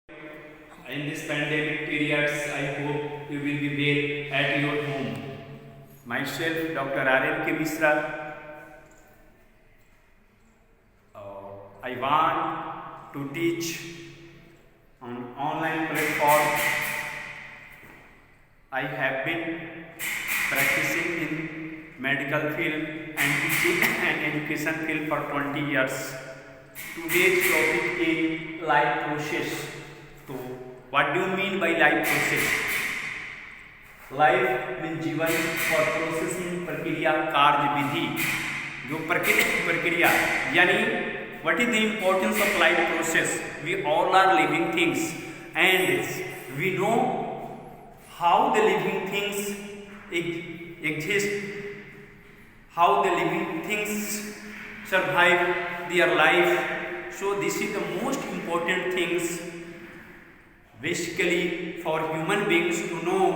In this pandemic periods, I hope you will be well at your home. Myself, Dr. R.N. K. Misra. I want to teach on online platform. I have been practicing in medical field and teaching and education field for 20 years. Today's topic is life process. So, what do you mean by life process? Life mean जीवन और processing प्रक्रिया कार्य विधि जो प्रक्रिया यानी what is the importance of life process. We all are living things and we know how the living things exist, how the living things survive their life. So this is the most important things basically for human beings to know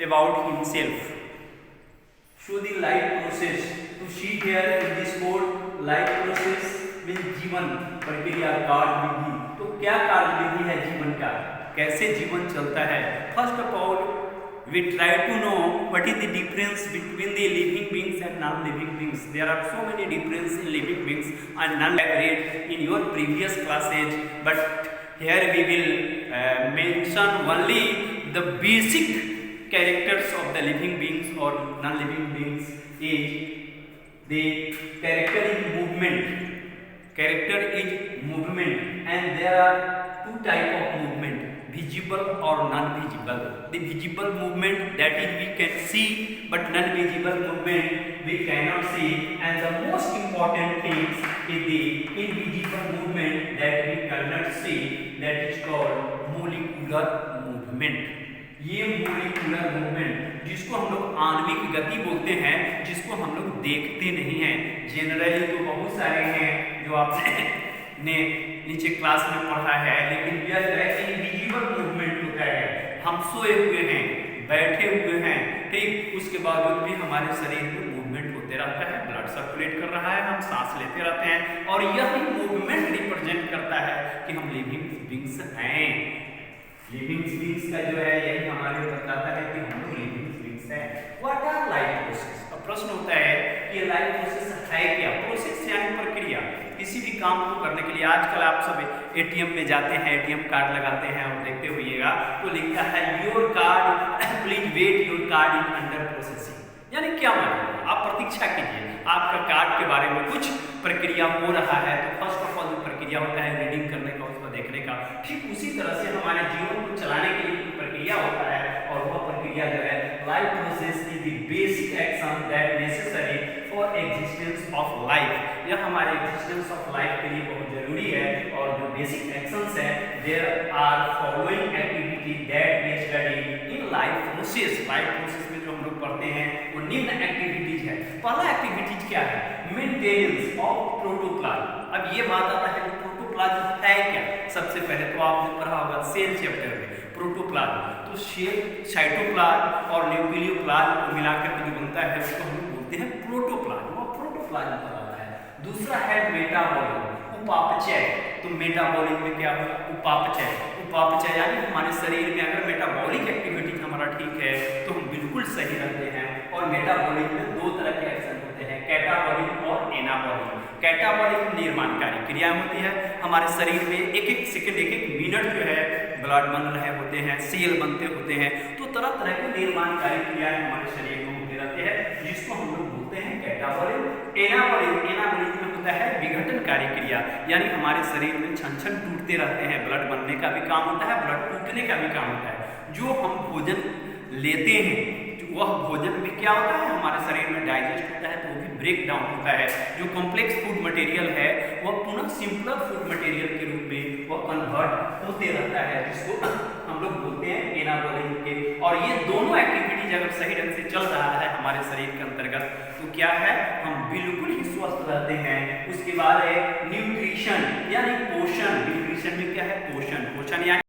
about himself. So the life process, to see here in this code, life process means जीवन प्रक्रिया कार्य विधि. तो क्या कार्य विधि है जीवन का, कैसे जीवन चलता है? First of all we try to know what is the difference between the living beings and non-living beings. There are so many differences in living beings and non-read in your previous classes, but here we will mention only the basic characters of the living beings or non-living beings. Is the character is movement. Character is movement, and there are two type of movement, visible or non-visible. The visible movement, that is we can see, but non-visible movement we cannot see. And the most important thing is the invisible movement that we cannot see, that is called molecular movement. ये molecular movement जिसको हम लोग आणविक गति बोलते हैं, जिसको हम लोग देखते नहीं हैं. जनरली तो बहुत सारे हैं जो आपने नीचे क्लास में पढ़ा है, लेकिन यह इनविजिबल मूवमेंट होता है. हम सोए हुए हैं, बैठे हुए हैं, ठीक, उसके बावजूद भी हमारे शरीर में मूवमेंट होते रहता है, ब्लड सर्कुलेट कर रहा है, हम सांस लेते रहते हैं, और यही मूवमेंट रिप्रेजेंट करता है कि हम लिविंग बीइंग्स हैं. लिविंग बीइंग्स का जो है यही हमारे बताता है कि हम लोग लिविंग बीइंग्स हैं. What our life process? अब प्रश्न होता है कि लाइफ प्रोसेस है क्या? प्रोसेस यानी प्रक्रिया. किसी भी काम को करने के लिए आजकल आप सब एटीएम में जाते हैं, एटीएम कार्ड लगाते हैं और देखते होइएगा तो लिखा है your card please wait, your card is under processing. यानी क्या मतलब? आप प्रतीक्षा कीजिए, आपका कार्ड के बारे में कुछ प्रक्रिया हो रहा है. तो फर्स्ट ऑफ ऑल जो प्रक्रिया होता है रीडिंग करने का, उसको देखने का, ठीक उसी तरह से हमारे जीवन को चलाने के लिए प्रक्रिया होता है, और वह प्रक्रिया जो है life process is the basic action that necessary for existence of life. यह हमारे एग्जिस्टेंस ऑफ लाइफ के लिए बहुत जरूरी है. और जो बेसिक एक्शंस है, there are following activity that we study in life process. Life process में जो हम लोग पढ़ते हैं वो निम्न एक्टिविटीज है. पहला एक्टिविटीज क्या है? Maintenance of protoplasm. अब ये बात आता है कि प्रोटोप्लाज्म है क्या. सबसे पहले तो आपने पढ़ा होगा सेल चैप्टर में प्रोटोप्लाज्म. तो सेल, साइटोप्लाज्म और न्यूक्लियोप्लाज्म को मिलाकर के जो बनता है उसको हम बोलते हैं प्रोटोप्लाज्म. और प्रोटोप्लाज्म कहलाता है. दूसरा है मेटाबॉलिज्म, उपापचय. तो मेटाबॉलिज्म में क्या होगा? उपापचय. उपापचय यानी हमारे शरीर में अगर मेटाबॉलिक एक्टिविटी हमारा ठीक है तो हम बिल्कुल सही रहते हैं. और मेटाबॉलिज्म में दो तरह के एक्शन होते हैं, कैटाबॉलिज्म और एनाबॉलिज्म. कैटाबॉलिज्म निर्माणकारी क्रियाएं होती है हमारे शरीर में. एक एक सेकंड, एक एक मिनट जो है ब्लड बन रहे होते हैं, सेल बनते होते हैं. तो तरह तरह के निर्माणकारी क्रियाएं हमारे शरीर में होते रहते हैं, जिसको हम लोग बोलते हैं कैटाबॉलिज्म. एनाबॉलिज्म में होता है विघटनकारी क्रिया, यानी हमारे शरीर में छन छन टूटते रहते हैं. ब्लड बनने का भी काम होता है, ब्लड टूटने का भी काम होता है. जो हम भोजन लेते हैं वह भोजन भी क्या होता है हमारे शरीर में डाइजेस्ट होता है, तो वो भी ब्रेक डाउन होता है. जो कॉम्प्लेक्स फूड मटेरियल है वह पुनः सिंपलर फूड मटेरियल के रूप में वह कन्वर्ट होते रहता है, जिसको हम लोग बोलते हैं एनाबॉलिज्म के. और ये दोनों एक्टिविटीज अगर सही ढंग से चल रहा है हमारे शरीर के अंतर्गत तो क्या है, हम बिल्कुल ही स्वस्थ रहते हैं. उसके बाद है न्यूट्रिशन यानी पोषण. न्यूट्रिशन में क्या है? पोषण. पोषण यानी